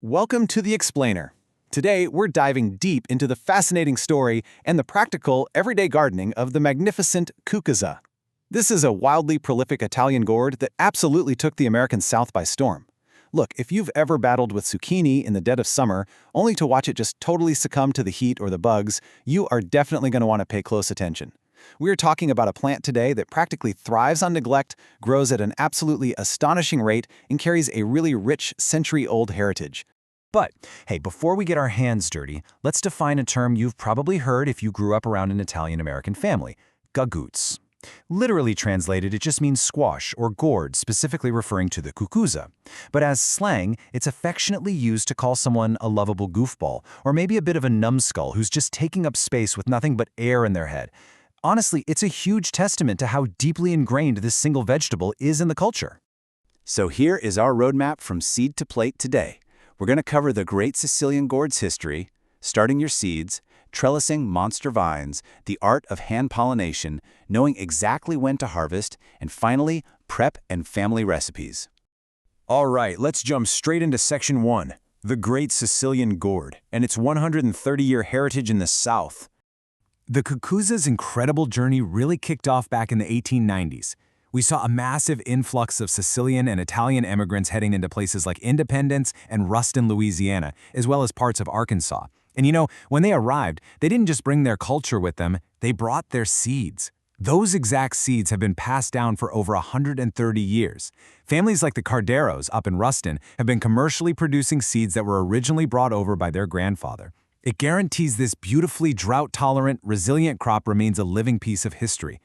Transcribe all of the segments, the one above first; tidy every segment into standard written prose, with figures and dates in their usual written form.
Welcome to The Explainer. Today, we're diving deep into the fascinating story and the practical, everyday gardening of the magnificent Cucuzza. This is a wildly prolific Italian gourd that absolutely took the American South by storm. Look, if you've ever battled with zucchini in the dead of summer, only to watch it just totally succumb to the heat or the bugs, you are definitely going to want to pay close attention. We're talking about a plant today that practically thrives on neglect, grows at an absolutely astonishing rate, and carries a really rich, century-old heritage. But, hey, before we get our hands dirty, let's define a term you've probably heard if you grew up around an Italian-American family: gagoots. Literally translated, it just means squash or gourd, specifically referring to the cucuzza. But as slang, it's affectionately used to call someone a lovable goofball, or maybe a bit of a numbskull who's just taking up space with nothing but air in their head. Honestly, it's a huge testament to how deeply ingrained this single vegetable is in the culture. So here is our roadmap from seed to plate today. We're going to cover the great Sicilian gourd's history, starting your seeds, trellising monster vines, the art of hand pollination, knowing exactly when to harvest, and finally, prep and family recipes. All right, let's jump straight into Section 1, the Great Sicilian Gourd, and its 130-year heritage in the South. The Cucuzza's incredible journey really kicked off back in the 1890s. We saw a massive influx of Sicilian and Italian immigrants heading into places like Independence and Ruston, Louisiana, as well as parts of Arkansas. And when they arrived, they didn't just bring their culture with them, they brought their seeds. Those exact seeds have been passed down for over 130 years. Families like the Carderos up in Ruston have been commercially producing seeds that were originally brought over by their grandfather. It guarantees this beautifully drought-tolerant, resilient crop remains a living piece of history.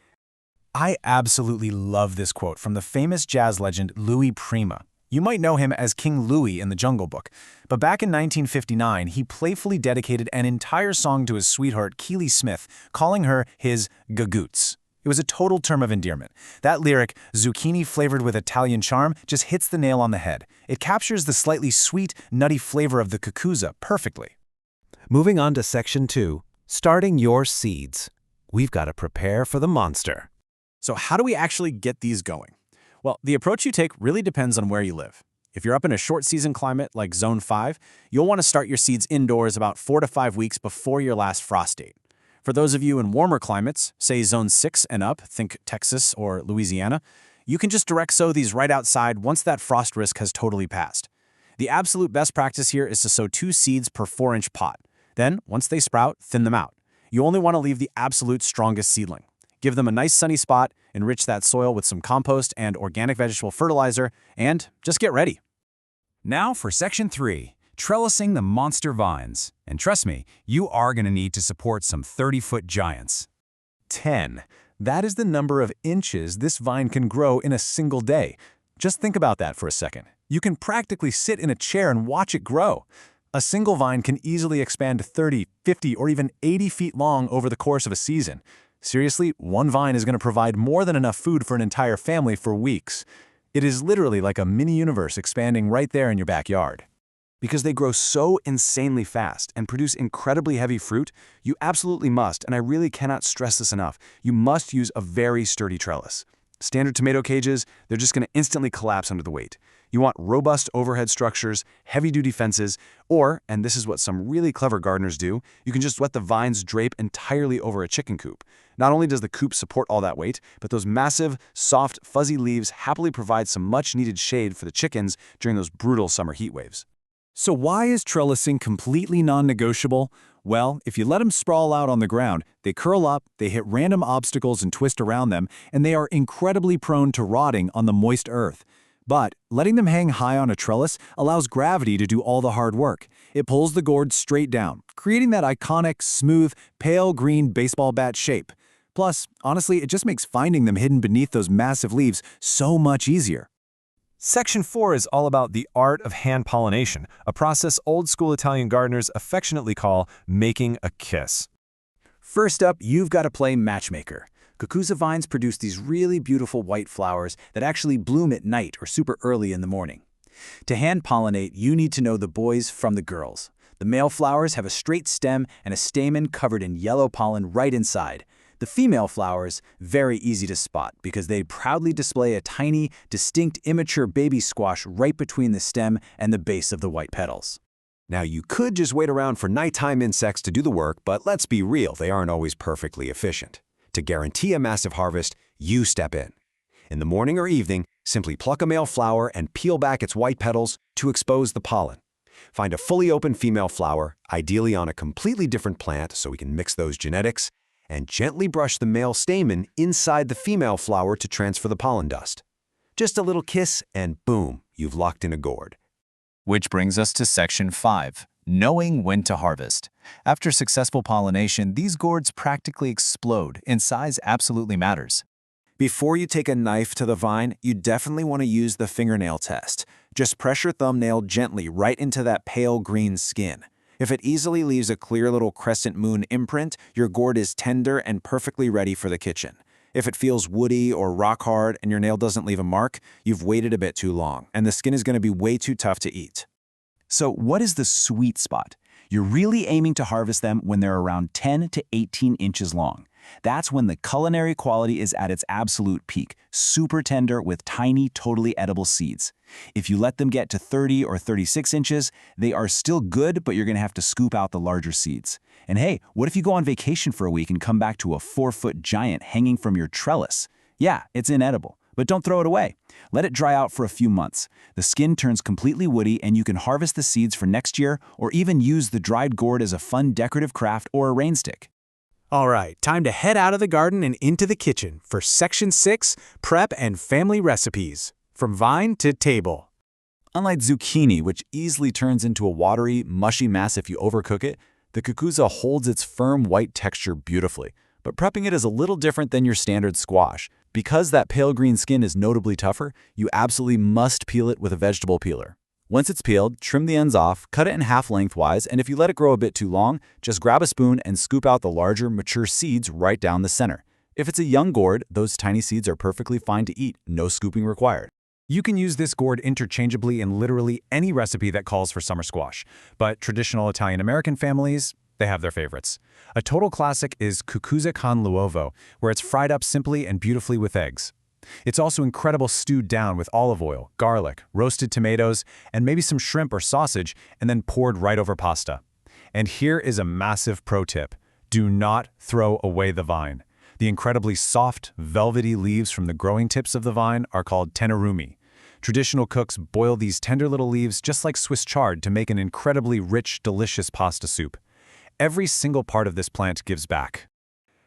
I absolutely love this quote from the famous jazz legend Louis Prima. You might know him as King Louis in The Jungle Book, but back in 1959, he playfully dedicated an entire song to his sweetheart, Keely Smith, calling her his gagoots. It was a total term of endearment. That lyric, zucchini flavored with Italian charm, just hits the nail on the head. It captures the slightly sweet, nutty flavor of the cucuzza perfectly. Moving on to Section 2, starting your seeds. We've got to prepare for the monster. So how do we actually get these going? Well, the approach you take really depends on where you live. If you're up in a short-season climate like Zone 5, you'll want to start your seeds indoors about 4 to 5 weeks before your last frost date. For those of you in warmer climates, say Zone 6 and up, think Texas or Louisiana, you can just direct sow these right outside once that frost risk has totally passed. The absolute best practice here is to sow 2 seeds per 4-inch pot. Then, once they sprout, thin them out. You only want to leave the absolute strongest seedling. Give them a nice sunny spot, enrich that soil with some compost and organic vegetable fertilizer, and just get ready. Now for Section 3, trellising the monster vines. And trust me, you are going to need to support some 30-foot giants. 10. That is the number of inches this vine can grow in a single day. Just think about that for a second. You can practically sit in a chair and watch it grow. A single vine can easily expand to 30, 50, or even 80 feet long over the course of a season. Seriously, one vine is going to provide more than enough food for an entire family for weeks. It is literally like a mini-universe expanding right there in your backyard. Because they grow so insanely fast and produce incredibly heavy fruit, you absolutely must, and I really cannot stress this enough, you must use a very sturdy trellis. Standard tomato cages, they're just going to instantly collapse under the weight. You want robust overhead structures, heavy-duty fences, or, and this is what some really clever gardeners do, you can just let the vines drape entirely over a chicken coop. Not only does the coop support all that weight, but those massive, soft, fuzzy leaves happily provide some much-needed shade for the chickens during those brutal summer heat waves. So why is trellising completely non-negotiable? Well, if you let them sprawl out on the ground, they curl up, they hit random obstacles and twist around them, and they are incredibly prone to rotting on the moist earth. But letting them hang high on a trellis allows gravity to do all the hard work. It pulls the gourd straight down, creating that iconic, smooth, pale green baseball bat shape. Plus, honestly, it just makes finding them hidden beneath those massive leaves so much easier. Section 4 is all about the art of hand pollination, a process old-school Italian gardeners affectionately call making a kiss. First up, you've got to play matchmaker. Cucuzza vines produce these really beautiful white flowers that actually bloom at night or super early in the morning. To hand pollinate, you need to know the boys from the girls. The male flowers have a straight stem and a stamen covered in yellow pollen right inside. The female flowers, very easy to spot because they proudly display a tiny, distinct immature baby squash right between the stem and the base of the white petals. Now, you could just wait around for nighttime insects to do the work, but let's be real, they aren't always perfectly efficient. To guarantee a massive harvest, you step in. In the morning or evening, simply pluck a male flower and peel back its white petals to expose the pollen. Find a fully open female flower, ideally on a completely different plant so we can mix those genetics, and gently brush the male stamen inside the female flower to transfer the pollen dust. Just a little kiss and boom, you've locked in a gourd. Which brings us to Section 5, knowing when to harvest. After successful pollination, these gourds practically explode, and size absolutely matters. Before you take a knife to the vine, you definitely want to use the fingernail test. Just press your thumbnail gently right into that pale green skin. If it easily leaves a clear little crescent moon imprint, your gourd is tender and perfectly ready for the kitchen. If it feels woody or rock hard and your nail doesn't leave a mark, you've waited a bit too long, and the skin is going to be way too tough to eat. So what is the sweet spot? You're really aiming to harvest them when they're around 10 to 18 inches long. That's when the culinary quality is at its absolute peak, super tender with tiny, totally edible seeds. If you let them get to 30 or 36 inches, they are still good, but you're going to have to scoop out the larger seeds. And hey, what if you go on vacation for a week and come back to a 4-foot giant hanging from your trellis? Yeah, it's inedible, but don't throw it away. Let it dry out for a few months. The skin turns completely woody and you can harvest the seeds for next year or even use the dried gourd as a fun decorative craft or a rain stick. All right, time to head out of the garden and into the kitchen for Section 6, Prep and Family Recipes. From vine to table. Unlike zucchini, which easily turns into a watery, mushy mass if you overcook it, the cucuzza holds its firm white texture beautifully. But prepping it is a little different than your standard squash. Because that pale green skin is notably tougher, you absolutely must peel it with a vegetable peeler. Once it's peeled, trim the ends off, cut it in half lengthwise, and if you let it grow a bit too long, just grab a spoon and scoop out the larger, mature seeds right down the center. If it's a young gourd, those tiny seeds are perfectly fine to eat, no scooping required. You can use this gourd interchangeably in literally any recipe that calls for summer squash, but traditional Italian-American families, they have their favorites. A total classic is Cucuzza con l'uovo, where it's fried up simply and beautifully with eggs. It's also incredible stewed down with olive oil, garlic, roasted tomatoes, and maybe some shrimp or sausage, and then poured right over pasta. And here is a massive pro tip. Do not throw away the vine. The incredibly soft, velvety leaves from the growing tips of the vine are called tenerumi. Traditional cooks boil these tender little leaves just like Swiss chard to make an incredibly rich, delicious pasta soup. Every single part of this plant gives back.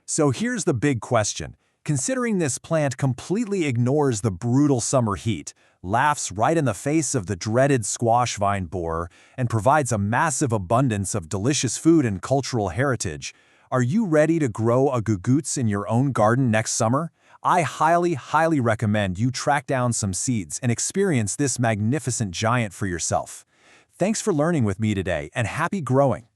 So here's the big question. Considering this plant completely ignores the brutal summer heat, laughs right in the face of the dreaded squash vine borer, and provides a massive abundance of delicious food and cultural heritage, are you ready to grow a Cucuzza in your own garden next summer? I highly recommend you track down some seeds and experience this magnificent giant for yourself. Thanks for learning with me today, and happy growing!